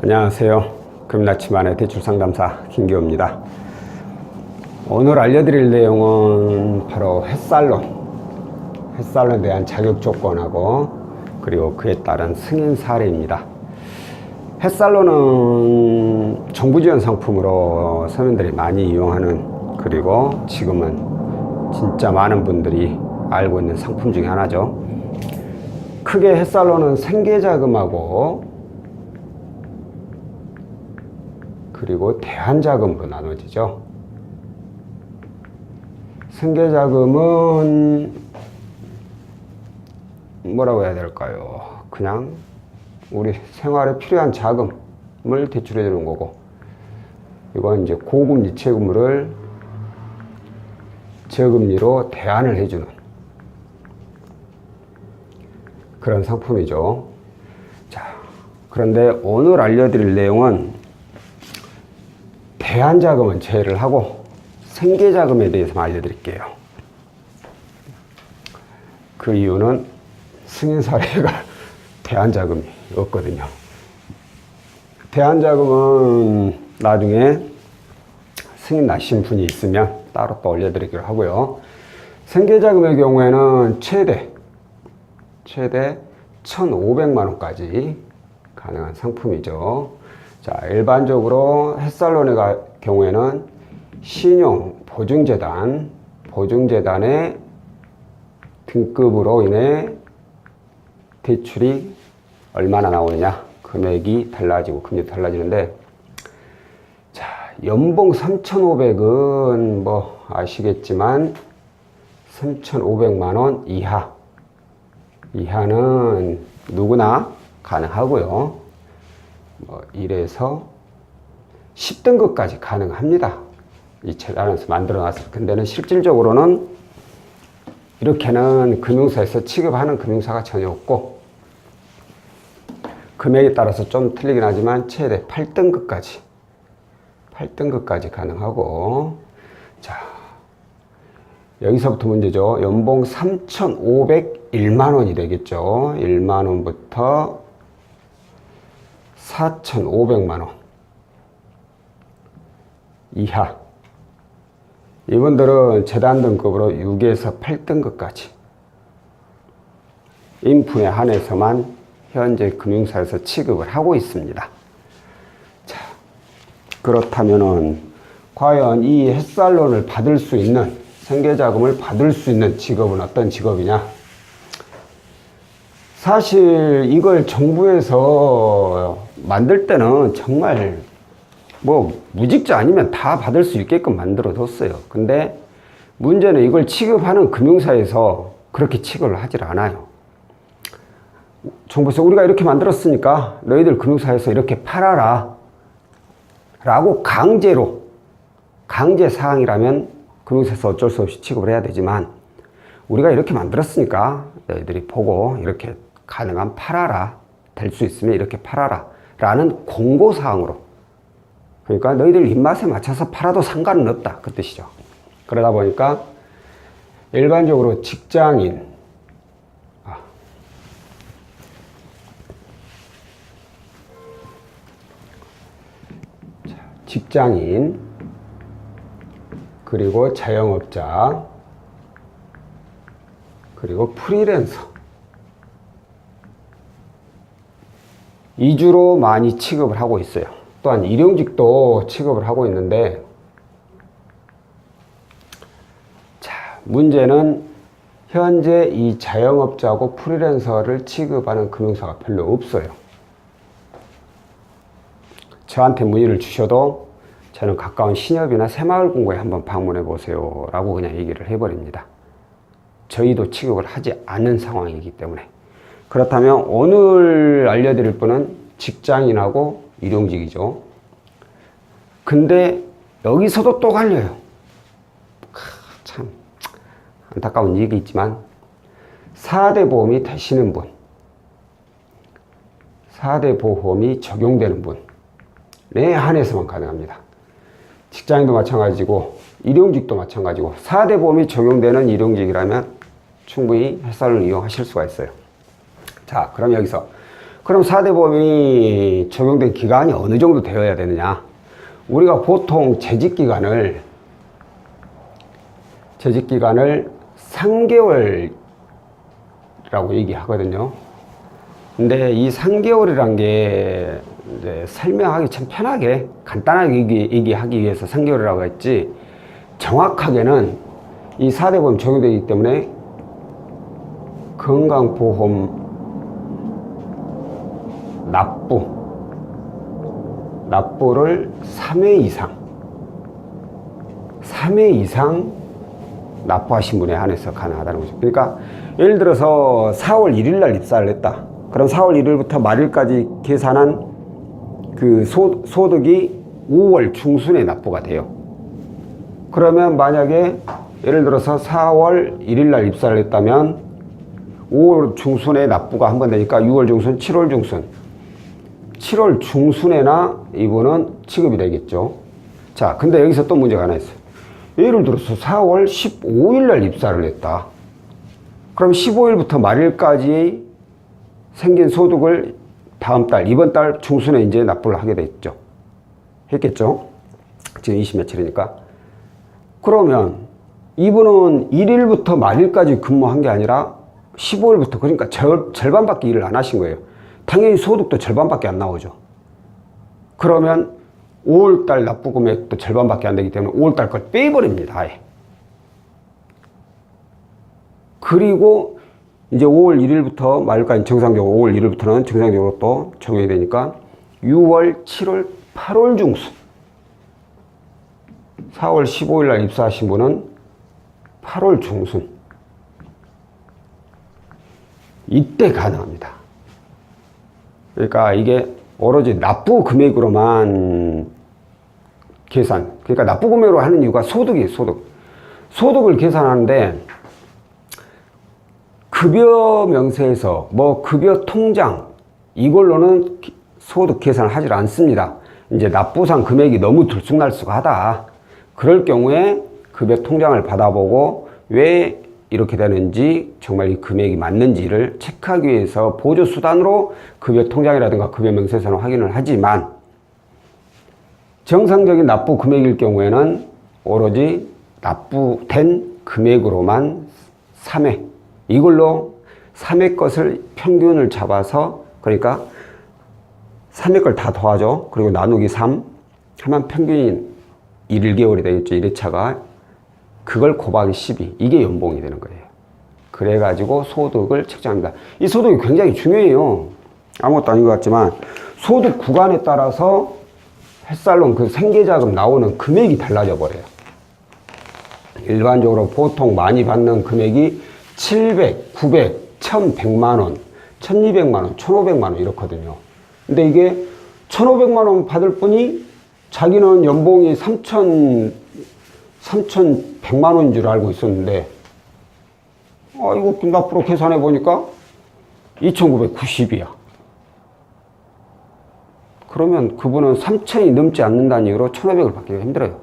안녕하세요. 금나치만의 대출상담사 김기호입니다. 오늘 알려드릴 내용은 바로 햇살론에 대한 자격 조건하고 그리고 그에 따른 승인 사례입니다. 햇살론은 정부 지원 상품으로 서민들이 많이 이용하는, 그리고 지금은 진짜 많은 분들이 알고 있는 상품 중에 하나죠. 크게 햇살론은 생계자금하고 그리고 대안자금으로 나눠지죠. 생계자금은 뭐라고 해야 될까요? 그냥 우리 생활에 필요한 자금을 대출해 주는 거고, 이건 이제 고금리 채무를 저금리로 대안을 해주는 그런 상품이죠. 자, 그런데 오늘 알려드릴 내용은 대안자금은 제외를 하고 생계자금에 대해서만 알려드릴게요. 그 이유는 승인 사례가 대안자금이 없거든요. 대안자금은 나중에 승인 나신 분이 있으면 따로 또 올려드리기로 하고요. 생계자금의 경우에는 최대 1,500만 원까지 가능한 상품이죠. 자, 일반적으로 햇살론의 경우에는 신용 보증재단의 등급으로 인해 대출이 얼마나 나오느냐, 금액이 달라지고 금리도 달라지는데, 자, 연봉 3,500은 뭐 아시겠지만 3,500만 원 이하는 누구나 가능하고요. 뭐 1에서 10등급까지 가능합니다. 이 재단에서 만들어 놨을 텐데는 실질적으로는 이렇게는 금융사에서 취급하는 금융사가 전혀 없고, 금액에 따라서 좀 틀리긴 하지만 최대 8등급까지 가능하고, 자, 여기서부터 문제죠. 연봉 3,501만 원이 되겠죠. 1만 원부터 4,500만 원 이하, 이분들은 재단 등급으로 6에서 8등급까지 인품에 한해서만 현재 금융사에서 취급을 하고 있습니다. 자, 그렇다면은 과연 이 햇살론을 받을 수 있는, 생계자금을 받을 수 있는 직업은 어떤 직업이냐? 사실 이걸 정부에서 만들 때는 정말 뭐 무직자 아니면 다 받을 수 있게끔 만들어 뒀어요. 근데 문제는 이걸 취급하는 금융사에서 그렇게 취급을 하질 않아요. 정부에서 우리가 이렇게 만들었으니까 너희들 금융사에서 이렇게 팔아라 라고 강제 사항이라면 금융사에서 어쩔 수 없이 취급을 해야 되지만, 우리가 이렇게 만들었으니까 너희들이 보고 이렇게 가능한 팔아라, 될 수 있으면 이렇게 팔아라 라는 공고사항으로, 그러니까 너희들 입맛에 맞춰서 팔아도 상관은 없다, 그 뜻이죠. 그러다 보니까 일반적으로 직장인, 그리고 자영업자, 그리고 프리랜서, 이주로 많이 취급을 하고 있어요. 또한 일용직도 취급을 하고 있는데, 자, 문제는 현재 이 자영업자하고 프리랜서를 취급하는 금융사가 별로 없어요. 저한테 문의를 주셔도 저는 가까운 신협이나 새마을금고에 한번 방문해 보세요 라고 그냥 얘기를 해버립니다. 저희도 취급을 하지 않는 상황이기 때문에. 그렇다면 오늘 알려드릴 분은 직장인하고 일용직이죠. 근데 여기서도 또 갈려요. 참 안타까운 얘기 있지만 4대 보험이 되시는 분, 4대 보험이 적용되는 분에 한해서만 가능합니다. 직장인도 마찬가지고 일용직도 마찬가지고 4대 보험이 적용되는 일용직이라면 충분히 햇살을 이용하실 수가 있어요. 자, 그럼 여기서 그럼 4대 보험이 적용된 기간이 어느 정도 되어야 되느냐? 우리가 보통 재직기간을 3개월이라고 얘기하거든요. 근데 이 3개월이란 게 이제 설명하기 참 편하게 간단하게 얘기하기 위해서 3개월이라고 했지, 정확하게는 이 4대 보험 적용되기 때문에 건강보험 납부를 3회 이상 납부하신 분에 한해서 가능하다는 거죠. 그러니까 예를 들어서 4월 1일 날 입사를 했다. 그럼 4월 1일부터 말일까지 계산한 그 소득이 5월 중순에 납부가 돼요. 그러면 만약에 예를 들어서 4월 1일 날 입사를 했다면 5월 중순에 납부가 한 번 되니까 6월 중순, 7월 중순. 7월 중순에나 이분은 지급이 되겠죠. 자, 근데 여기서 또 문제가 하나 있어요. 예를 들어서 4월 15일 날 입사를 했다. 그럼 15일부터 말일까지 생긴 소득을 다음 달, 이번 달 중순에 이제 납부를 하게 됐죠. 했겠죠. 지금 20 며칠이니까. 그러면 이분은 1일부터 말일까지 근무한 게 아니라 15일부터, 그러니까 절반밖에 일을 안 하신 거예요. 당연히 소득도 절반밖에 안 나오죠. 그러면 5월달 납부 금액도 절반밖에 안 되기 때문에 5월달 걸 빼버립니다. 아예. 그리고 이제 5월 1일부터 말일까지 정상적으로, 5월 1일부터는 정상적으로 또 적용이 되니까 6월, 7월, 8월 중순. 4월 15일 날 입사하신 분은 8월 중순. 이때 가능합니다. 그러니까 이게 오로지 납부 금액으로만 계산, 그러니까 납부 금액으로 하는 이유가 소득이에요. 소득을 계산하는데 급여 명세에서 뭐 급여 통장 이걸로는 소득 계산을 하지 않습니다. 이제 납부상 금액이 너무 들쑥날쑥하다. 그럴 경우에 급여 통장을 받아보고 왜 이렇게 되는지, 정말 이 금액이 맞는지를 체크하기 위해서 보조수단으로 급여 통장이라든가 급여 명세서는 확인을 하지만, 정상적인 납부 금액일 경우에는 오로지 납부된 금액으로만 3회, 이걸로 3회 것을 평균을 잡아서, 그러니까 3회 걸 다 더하죠. 그리고 나누기 3 하면 평균이 1개월이 되겠죠. 1회차가. 그걸 곱하기 12, 이게 연봉이 되는 거예요. 그래가지고 소득을 책정합니다. 이 소득이 굉장히 중요해요. 아무것도 아닌 것 같지만 소득 구간에 따라서 햇살론 그 생계자금 나오는 금액이 달라져 버려요. 일반적으로 보통 많이 받는 금액이 700, 900, 1100만 원, 1200만 원, 1500만 원 이렇거든요. 근데 이게 1500만 원 받을 분이 자기는 연봉이 3,100만 원인 줄 알고 있었는데, 이거 납부로 계산해 보니까 2,990이야. 그러면 그분은 3,000이 넘지 않는다는 이유로 1,500을 받기가 힘들어요.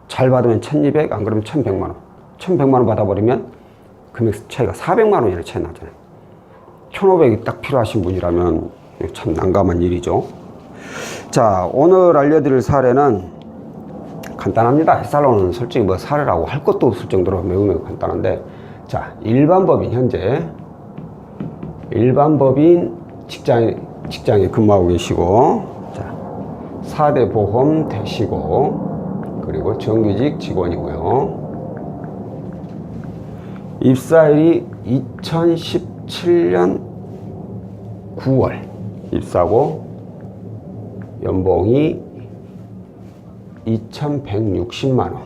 잘 받으면 1,200, 안 그러면 1,100만 원. 1,100만 원 받아버리면 금액 차이가 400만 원이나 차이 나잖아요. 1,500이 딱 필요하신 분이라면 참 난감한 일이죠. 자, 오늘 알려드릴 사례는 간단합니다. 햇살론은 솔직히 뭐 사례라고 할 것도 없을 정도로 매우 간단한데, 자, 현재 일반법인 직장에 근무하고 계시고, 자, 4대 보험 되시고, 그리고 정규직 직원이고요. 입사일이 2017년 9월 입사고, 연봉이 2,160만 원.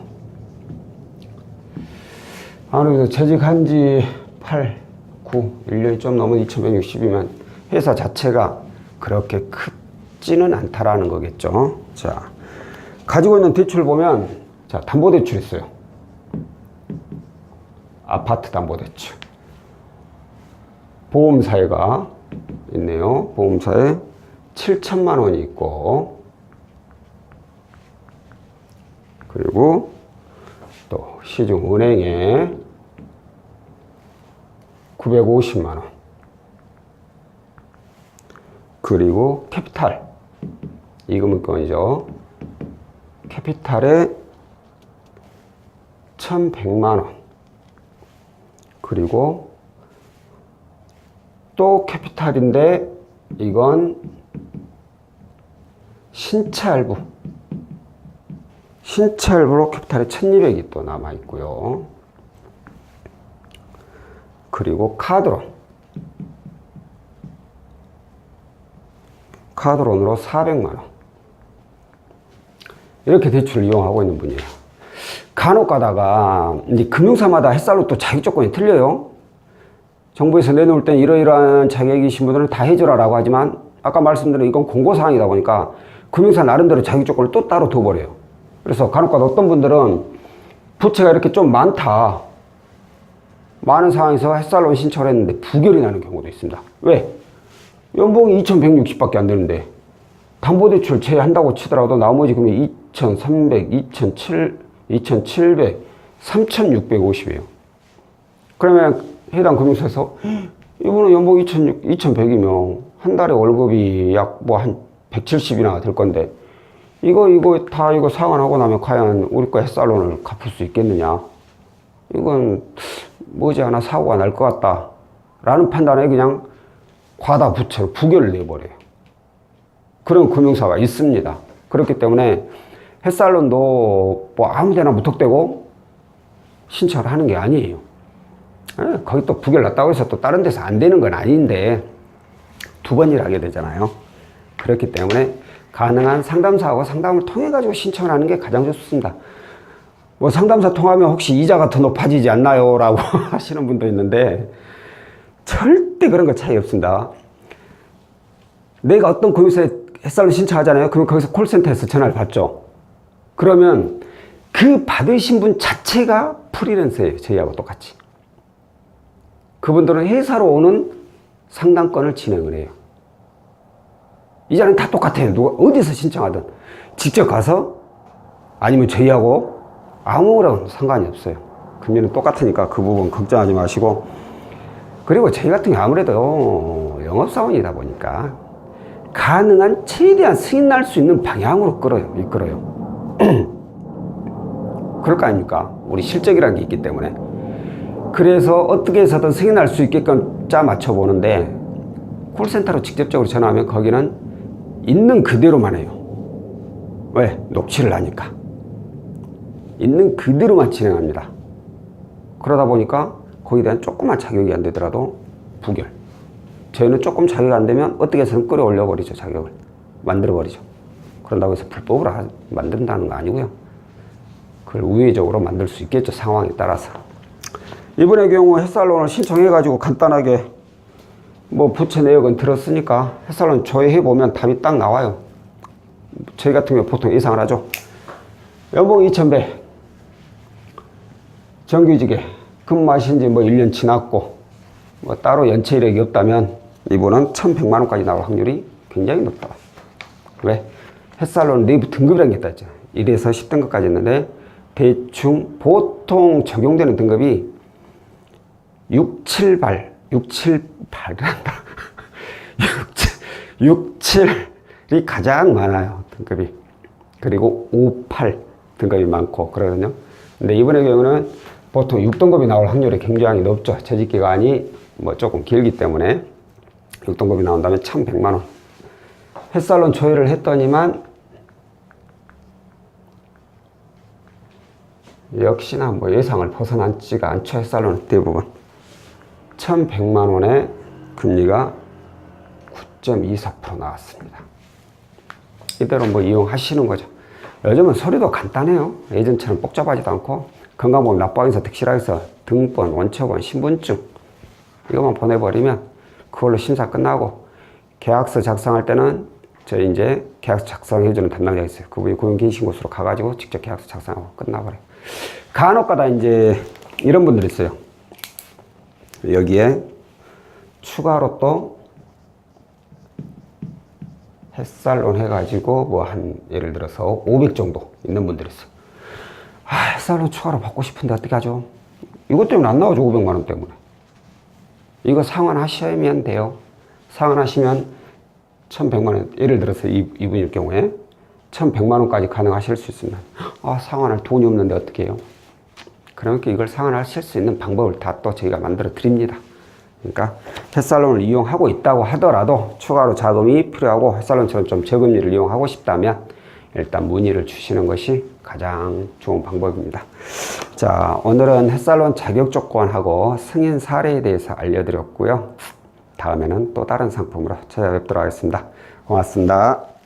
아무래도 재직한 지 8, 9, 1년이 좀 넘은 2,160이면 회사 자체가 그렇게 크지는 않다라는 거겠죠. 자, 가지고 있는 대출 보면, 자, 담보대출 있어요. 아파트 담보대출. 보험사회가 있네요. 보험사에 7천만 원이 있고, 그리고 또 시중은행에 950만 원. 그리고 캐피탈, 이금융권이죠. 캐피탈에 1,100만 원. 그리고 또 캐피탈인데 이건 신체할부. 신체할부로 캐피탈에 1,200이 또 남아 있고요. 그리고 카드론. 카드론으로 400만 원. 이렇게 대출을 이용하고 있는 분이에요. 간혹 가다가 이제 금융사마다 햇살로 또 자격 조건이 틀려요. 정부에서 내놓을 땐 이러이러한 자격이신 분들은 다 해줘라라고 하지만 아까 말씀드린 이건 공고사항이다 보니까 금융사 나름대로 자격 조건을 또 따로 둬버려요. 그래서 간혹 가다 어떤 분들은 부채가 이렇게 좀 많다. 많은 상황에서 햇살론 신청을 했는데 부결이 나는 경우도 있습니다. 왜? 연봉이 2,160밖에 안 되는데 담보대출 제한다고 치더라도 나머지 금액이 2,300, 2,700, 3,650이에요. 그러면 해당 금융사에서 이분은 연봉 2,100이면 한 달에 월급이 약 뭐 한 170이나 될 건데 이거 상환하고 나면 과연 우리 거 햇살론을 갚을 수 있겠느냐? 이건 머지않아 사고가 날 것 같다 라는 판단에 그냥 과다 부채로 부결을 내버려요. 그런 금융사가 있습니다. 그렇기 때문에 햇살론도 뭐 아무데나 무턱대고 신청을 하는 게 아니에요. 거기 또 부결 났다고 해서 또 다른 데서 안 되는 건 아닌데 두 번 일하게 되잖아요. 그렇기 때문에 가능한 상담사하고 상담을 통해 가지고 신청을 하는 게 가장 좋습니다. 뭐 상담사 통하면 혹시 이자가 더 높아지지 않나요? 라고 하시는 분도 있는데 절대 그런 거 차이 없습니다. 내가 어떤 금융사에 햇살론 신청하잖아요. 그럼 거기서 콜센터에서 전화를 받죠. 그러면 그 받으신 분 자체가 프리랜서예요. 저희하고 똑같이. 그분들은 회사로 오는 상담권을 진행을 해요. 이자는 다 똑같아요. 누가 어디서 신청하든 직접 가서 아니면 저희하고 아무런 상관이 없어요. 금리는 똑같으니까 그 부분 걱정하지 마시고, 그리고 저희 같은 경우 아무래도 영업사원이다 보니까 가능한 최대한 승인 날 수 있는 방향으로 이끌어요. 그럴 거 아닙니까? 우리 실적이라는 게 있기 때문에. 그래서 어떻게 해서든 승인 날 수 있게끔 짜 맞춰보는데 콜센터로 직접적으로 전화하면 거기는 있는 그대로만 해요. 왜? 녹취를 하니까. 있는 그대로만 진행합니다. 그러다 보니까 거기에 대한 조그만 자격이 안 되더라도 부결. 저희는 조금 자격이 안 되면 어떻게 해서는 끌어올려 버리죠. 자격을 만들어 버리죠. 그런다고 해서 불법으로 만든다는 거 아니고요. 그걸 우회적으로 만들 수 있겠죠. 상황에 따라서. 이번의 경우 햇살론을 신청해 가지고 간단하게 뭐 부채 내역은 들었으니까 햇살론 조회해 보면 답이 딱 나와요. 저희 같은 경우 보통 예상을 하죠. 연봉 2,100, 정규직에 근무하신 지 뭐 1년 지났고 뭐 따로 연체 이력이 없다면 이분은 1,100만 원까지 나올 확률이 굉장히 높다. 왜? 햇살론 내부 등급이라는 게 있다 했죠. 1에서 10등급까지 있는데 대충 보통 적용되는 등급이 6, 7발이란다. 6, 7이 가장 많아요. 등급이. 그리고 5, 8 등급이 많고 그러거든요. 근데 이번의 경우는 보통 6등급이 나올 확률이 굉장히 높죠. 재직기간이 뭐 조금 길기 때문에 6등급이 나온다면 1,100만 원. 햇살론 조회를 했더니만 역시나 뭐 예상을 벗어나지가 않죠. 햇살론 대부분 1,100만 원의 금리가 9.24% 나왔습니다. 이대로 뭐 이용하시는 거죠. 요즘은 서류도 간단해요. 예전처럼 복잡하지도 않고 건강보험 납부인사 득실화해서 등본, 원처분, 신분증 이것만 보내버리면 그걸로 심사 끝나고 계약서 작성할 때는 저희 이제 계약서 작성해주는 담당자가 있어요. 그분이 고용갱신고수로 가가지고 직접 계약서 작성하고 끝나버려요. 간혹가다 이제 이런 분들이 있어요. 여기에 추가로 또 햇살론 해가지고 뭐 한 예를 들어서 500 정도 있는 분들이 있어요. 아, 햇살론 추가로 받고 싶은데 어떻게 하죠? 이것 때문에 안 나오죠. 500만 원 때문에. 이거 상환하시면 돼요. 상환하시면 1100만 원, 예를 들어서 이분일 경우에 1100만 원까지 가능하실 수 있으면 상환할 돈이 없는데 어떻게 해요? 그러니까 이걸 상환하실 수 있는 방법을 다 또 저희가 만들어 드립니다. 그러니까 햇살론을 이용하고 있다고 하더라도 추가로 자금이 필요하고 햇살론처럼 좀 저금리를 이용하고 싶다면 일단 문의를 주시는 것이 가장 좋은 방법입니다. 자, 오늘은 햇살론 자격 조건하고 승인 사례에 대해서 알려드렸고요. 다음에는 또 다른 상품으로 찾아뵙도록 하겠습니다. 고맙습니다.